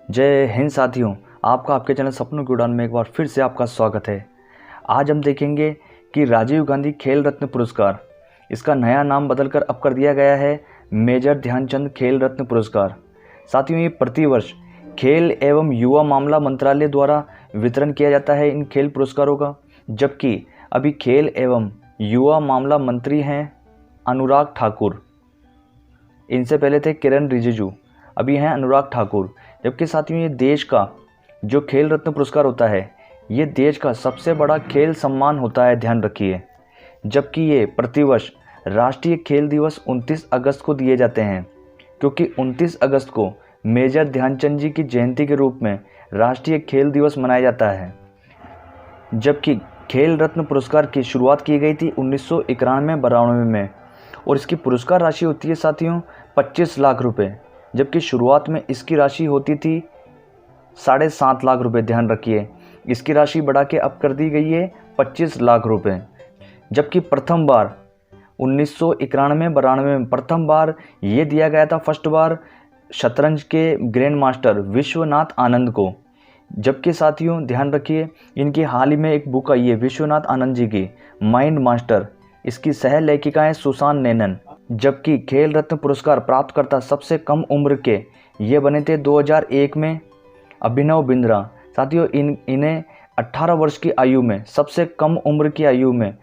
जय हिंद साथियों, आपका आपके चैनल सपनों की उड़ान में एक बार फिर से आपका स्वागत है। आज हम देखेंगे कि राजीव गांधी खेल रत्न पुरस्कार, इसका नया नाम बदलकर अब कर दिया गया है मेजर ध्यानचंद खेल रत्न पुरस्कार। साथियों, ये प्रतिवर्ष खेल एवं युवा मामला मंत्रालय द्वारा वितरण किया जाता है इन खेल पुरस्कारों का, जबकि अभी खेल एवं युवा मामला मंत्री हैं अनुराग ठाकुर। इनसे पहले थे किरण रिजिजू, अभी हैं अनुराग ठाकुर। जबकि साथियों, ये देश का जो खेल रत्न पुरस्कार होता है, ये देश का सबसे बड़ा खेल सम्मान होता है, ध्यान रखिए। जबकि ये प्रतिवर्ष राष्ट्रीय खेल दिवस 29 अगस्त को दिए जाते हैं, क्योंकि 29 अगस्त को मेजर ध्यानचंद जी की जयंती के रूप में राष्ट्रीय खेल दिवस मनाया जाता है। जबकि खेल रत्न पुरस्कार की शुरुआत की गई थी 1991-92 में, और इसकी पुरस्कार राशि होती है साथियों 25 लाख रुपए, जबकि शुरुआत में इसकी राशि होती थी 7.5 लाख रुपए। ध्यान रखिए, इसकी राशि बढ़ा के अब कर दी गई है 25 लाख रुपए। जबकि प्रथम बार 1991-92 में प्रथम बार ये दिया गया था, फर्स्ट बार शतरंज के ग्रैंड मास्टर विश्वनाथ आनंद को। जबकि साथियों ध्यान रखिए, इनकी हाल ही में एक बुक आई है विश्वनाथ आनंद जी की, माइंड मास्टर, इसकी सह लेखिका है सुसान नेनन। जबकि खेल रत्न पुरस्कार प्राप्तकर्ता सबसे कम उम्र के ये बने थे 2001 में अभिनव बिंद्रा। साथियों, इन्हें 18 वर्ष की आयु में, सबसे कम उम्र की आयु में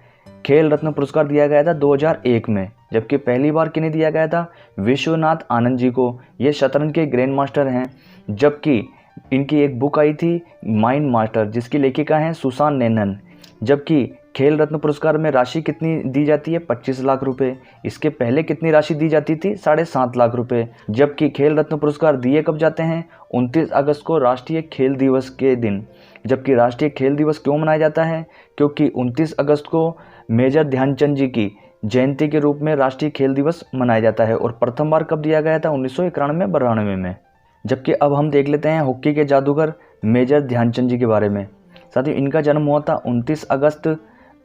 खेल रत्न पुरस्कार दिया गया था 2001 में। जबकि पहली बार किन्हें दिया गया था, विश्वनाथ आनंद जी को। ये शतरंज के ग्रैंड मास्टर हैं। जबकि इनकी एक बुक आई थी माइंड मास्टर, जिसकी लेखिका हैं सुसान नेनन। जबकि खेल रत्न पुरस्कार में राशि कितनी दी जाती है, 25 लाख रुपए। इसके पहले कितनी राशि दी जाती थी, 7.5 लाख रुपए। जबकि खेल रत्न पुरस्कार दिए कब जाते हैं, 29 अगस्त को, राष्ट्रीय खेल दिवस के दिन। जबकि राष्ट्रीय खेल दिवस क्यों मनाया जाता है, क्योंकि 29 अगस्त को मेजर ध्यानचंद जी की जयंती के रूप में राष्ट्रीय खेल दिवस मनाया जाता है। और प्रथम बार कब दिया गया था, 1991-92 में। जबकि अब हम देख लेते हैं हॉकी के जादूगर मेजर ध्यानचंद जी के बारे में। साथियों, इनका जन्म हुआ था 29 अगस्त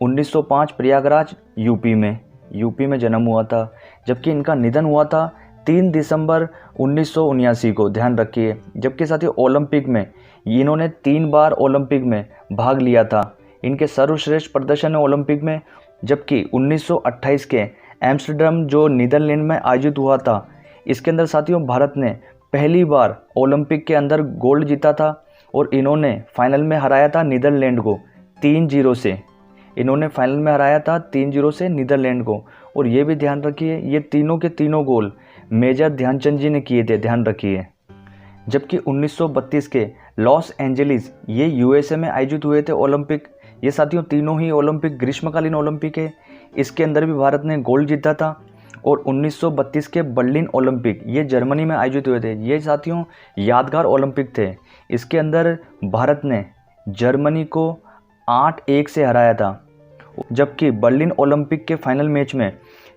1905 प्रयागराज यूपी में जन्म हुआ था। जबकि इनका निधन हुआ था 3 दिसंबर 1979 को, ध्यान रखिए। जबकि साथियों, ओलंपिक में इन्होंने 3 बार ओलंपिक में भाग लिया था। इनके सर्वश्रेष्ठ प्रदर्शन है ओलंपिक में। जबकि 1928 के एम्स्टर्डम जो नीदरलैंड में आयोजित हुआ था, इसके अंदर साथियों भारत ने पहली बार ओलंपिक के अंदर गोल्ड जीता था, और इन्होंने फाइनल में हराया था नीदरलैंड को 3-0 से। इन्होंने फाइनल में हराया था 3-0 से नीदरलैंड को। और ये भी ध्यान रखिए, ये तीनों के तीनों गोल मेजर ध्यानचंद जी ने किए थे, ध्यान रखिए। जबकि 1932 के लॉस एंजलिस, ये यूएसए में आयोजित हुए थे ओलंपिक। ये साथियों तीनों ही ओलंपिक ग्रीष्मकालीन ओलंपिक है, इसके अंदर भी भारत ने गोल्ड जीता था। और 1932 के बर्लिन ओलंपिक, ये जर्मनी में आयोजित हुए थे। ये साथियों यादगार ओलंपिक थे। इसके अंदर भारत ने जर्मनी को 8-1 से हराया था। जबकि बर्लिन ओलंपिक के फाइनल मैच में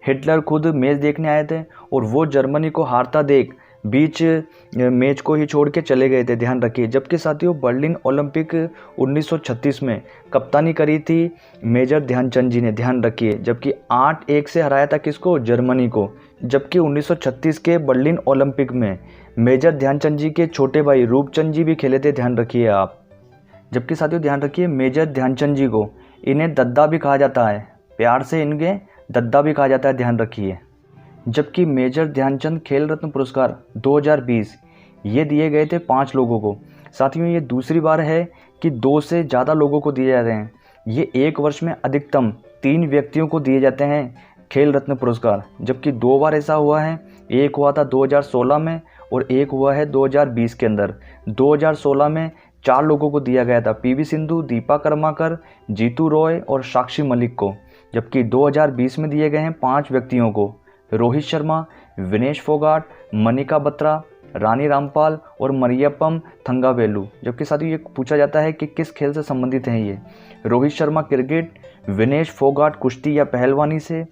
हिटलर खुद मैच देखने आए थे, और वो जर्मनी को हारता देख बीच मैच को ही छोड़ के चले गए थे, ध्यान रखिए। जबकि साथियों बर्लिन ओलंपिक 1936 में कप्तानी करी थी मेजर ध्यानचंद जी ने, ध्यान रखिए। जबकि 8-1 से हराया था किसको, जर्मनी को। जबकि 1936 के बर्लिन ओलंपिक में मेजर ध्यानचंद जी के छोटे भाई रूपचंद जी भी खेले थे, ध्यान रखिए आप। जबकि साथियों ध्यान रखिए, मेजर ध्यानचंद जी को इन्हें दद्दा भी कहा जाता है, प्यार से इनके दद्दा भी कहा जाता है, ध्यान रखिए। जबकि मेजर ध्यानचंद खेल रत्न पुरस्कार 2020 ये दिए गए थे 5 लोगों को। साथियों, ये दूसरी बार है कि 2 से ज़्यादा लोगों को दिए जा रहे हैं। ये एक वर्ष में अधिकतम 3 व्यक्तियों को दिए जाते हैं खेल रत्न पुरस्कार। जबकि 2 बार ऐसा हुआ है, एक हुआ था 2016 में और एक हुआ है 2020 के अंदर। 2016 में 4 लोगों को दिया गया था, पीवी सिंधु, दीपा कर्माकर, जीतू रॉय और साक्षी मलिक को। जबकि 2020 में दिए गए हैं 5 व्यक्तियों को, रोहित शर्मा, विनेश फोगाट, मनिका बत्रा, रानी रामपाल और मरियप्पम थंगावेलु। जबकि साथियों ये पूछा जाता है कि किस खेल से संबंधित हैं ये। रोहित शर्मा क्रिकेट, विनेश फोगाट कुश्ती या पहलवानी से,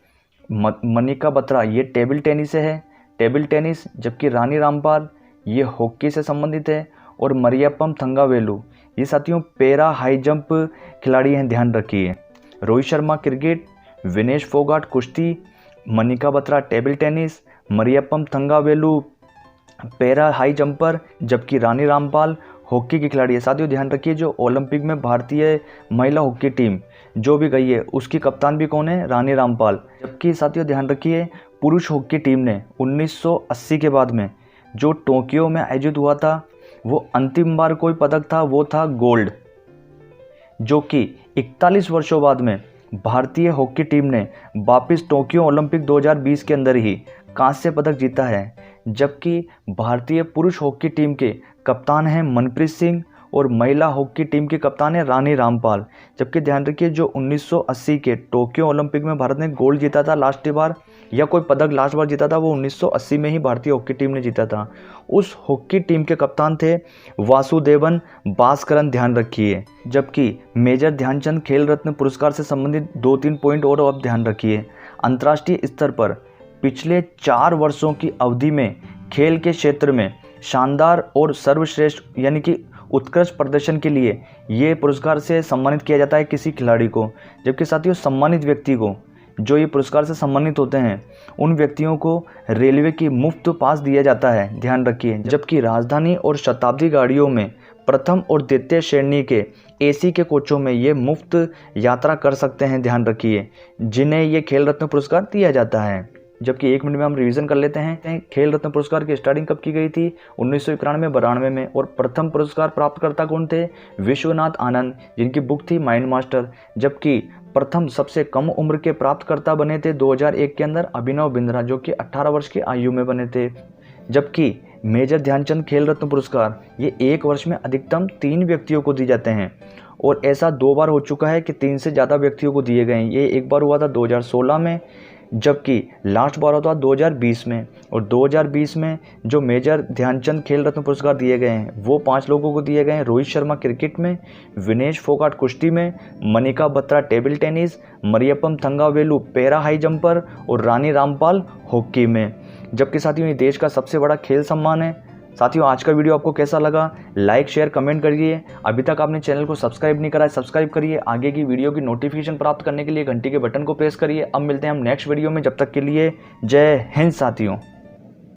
मनिका बत्रा ये टेबल टेनिस से है, टेबल टेनिस। जबकि रानी रामपाल ये हॉकी से संबंधित है, और मरियप्पम थंगावेलु ये साथियों पैरा हाई जंप खिलाड़ी हैं, ध्यान रखिए। रोहित शर्मा क्रिकेट, विनेश फोगाट कुश्ती, Manika Batra table tennis, Mariyappan Thangavelu para high jumper, जबकि रानी रामपाल हॉकी की खिलाड़ी है। साथियों ध्यान रखिए, जो ओलंपिक में भारतीय महिला हॉकी टीम जो भी गई है उसकी कप्तान भी कौन है, रानी रामपाल। जबकि साथियों ध्यान रखिए, पुरुष हॉकी टीम ने 1980 के बाद में जो टोक्यो में आयोजित हुआ था, वो अंतिम बार कोई पदक था वो था गोल्ड, जो कि 41 वर्षों बाद में भारतीय हॉकी टीम ने वापस टोक्यो ओलंपिक 2020 के अंदर ही कांस्य पदक जीता है। जबकि भारतीय पुरुष हॉकी टीम के कप्तान हैं मनप्रीत सिंह और महिला हॉकी टीम की कप्तान है रानी रामपाल। जबकि ध्यान रखिए, जो 1980 के टोक्यो ओलंपिक में भारत ने गोल्ड जीता था लास्ट बार, या कोई पदक लास्ट बार जीता था, वो 1980 में ही भारतीय हॉकी टीम ने जीता था। उस हॉकी टीम के कप्तान थे वासुदेवन भास्करन, ध्यान रखिए। जबकि मेजर ध्यानचंद खेल रत्न पुरस्कार से संबंधित 2-3 पॉइंट और आप ध्यान रखिए। अंतर्राष्ट्रीय स्तर पर पिछले 4 वर्षों की अवधि में खेल के क्षेत्र में शानदार और सर्वश्रेष्ठ यानी कि उत्कृष्ट प्रदर्शन के लिए ये पुरस्कार से सम्मानित किया जाता है किसी खिलाड़ी को। जबकि साथियों सम्मानित व्यक्ति को, जो ये पुरस्कार से सम्मानित होते हैं, उन व्यक्तियों को रेलवे की मुफ्त पास दिया जाता है, ध्यान रखिए। जबकि राजधानी और शताब्दी गाड़ियों में प्रथम और द्वितीय श्रेणी के एसी के कोचों में ये मुफ्त यात्रा कर सकते हैं, ध्यान रखिए, जिन्हें ये खेल रत्न पुरस्कार दिया जाता है। जबकि 1 मिनट में हम रिवीजन कर लेते हैं। खेल रत्न पुरस्कार की स्टार्टिंग कब की गई थी, 1991-92 में, और प्रथम पुरस्कार प्राप्तकर्ता कौन थे, विश्वनाथ आनंद, जिनकी बुक थी माइंड मास्टर। जबकि प्रथम सबसे कम उम्र के प्राप्तकर्ता बने थे 2001 के अंदर अभिनव बिंद्रा, जो कि 18 वर्ष की आयु में बने थे। जबकि मेजर ध्यानचंद खेल रत्न पुरस्कार ये 1 वर्ष में अधिकतम 3 व्यक्तियों को दिए जाते हैं, और ऐसा 2 बार हो चुका है कि 3 से ज़्यादा व्यक्तियों को दिए गए हैं। ये एक बार हुआ था 2016 में, जबकि लास्ट बार होता 2020 में। और 2020 में जो मेजर ध्यानचंद खेल रत्न पुरस्कार दिए गए हैं वो 5 लोगों को दिए गए हैं। रोहित शर्मा क्रिकेट में, विनेश फोगाट कुश्ती में, Manika Batra table tennis, Mariyappan Thangavelu para high jumper और रानी रामपाल हॉकी में। जबकि साथियों ये देश का सबसे बड़ा खेल सम्मान है। साथियों आज का वीडियो आपको कैसा लगा, लाइक शेयर कमेंट करिए। अभी तक आपने चैनल को सब्सक्राइब नहीं करा है, सब्सक्राइब करिए। आगे की वीडियो की नोटिफिकेशन प्राप्त करने के लिए घंटी के बटन को प्रेस करिए। अब मिलते हैं हम नेक्स्ट वीडियो में, जब तक के लिए जय हिंद साथियों।